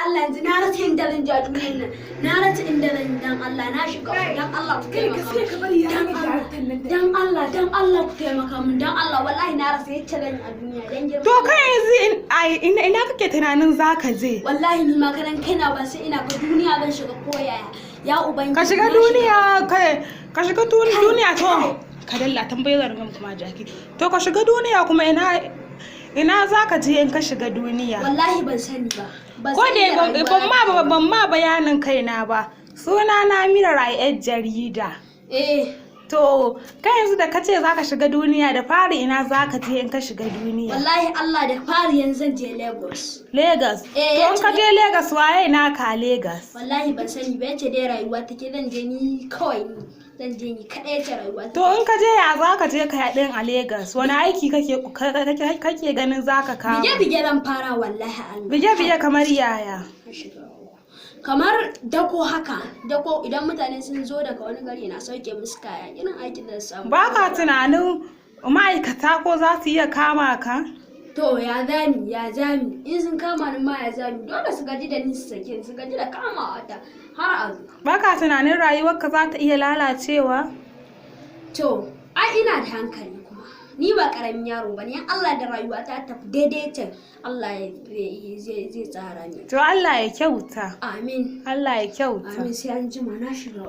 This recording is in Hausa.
Allah yanzu na rasa inda zan je a duniyar nan. Na rasa inda zan dan Allah na shiga dan Allah ku taimaka min. Dan Allah ku taimaka min dan Allah wallahi na rasa yacce zan yi a duniya dan girma. To kai yanzu ina kake tunanin zaka je? Wallahi ni ma karan kaina ba sai ina ga duniya zan shiga koyaya. Ya ubangiji. Ka shiga duniya ka shiga duniya to ka dalla tambayar nan kuma jaki. To ka shiga duniya kuma ina zaka je in ka shiga duniya? Wallahi ban sani ba. Ko da ban ma bayanin kaina ba. Suna na Amira Ray'ar jarida. To kai yanzu da kace zaka shiga duniya da fari ina zaka je in ka shiga duniya? Wallahi Allah da fari yanzu zan je Lagos. Lagos. To in ka je Lagos waye naka Lagos? Wallahi ban sani ba yace dai rayuwa take zan je ni kawai ni. Zan je ni kadai ta rayuwa. To in ka je ya zaka je ka yaɗin a Lagos? Wani aiki kake ganin zaka kawo? Bige zan fara wallahi Allah. Bige kamar yaya? Kamar dako haka, dako idan mutane sun zo daga wani gari na sauke musu kaya irin aikin da samu. Ba ka tunanin ma'aikata ko za su iya kama ka? To ya zami in sun kama ni ma ya zami dole su gaji da ni su sake su gaji da kama wata har a zo. Ba ka tunanin rayuwarka za ta iya lalacewa? To ai ina da hankali kuma ni ba karamin yaro bane in Allah da rayuwa ta tafi daidai ta Allah zai tsara ni. To Allah ya kyauta. Amin. Allah ya kyauta. Amin sai an jima na shiga.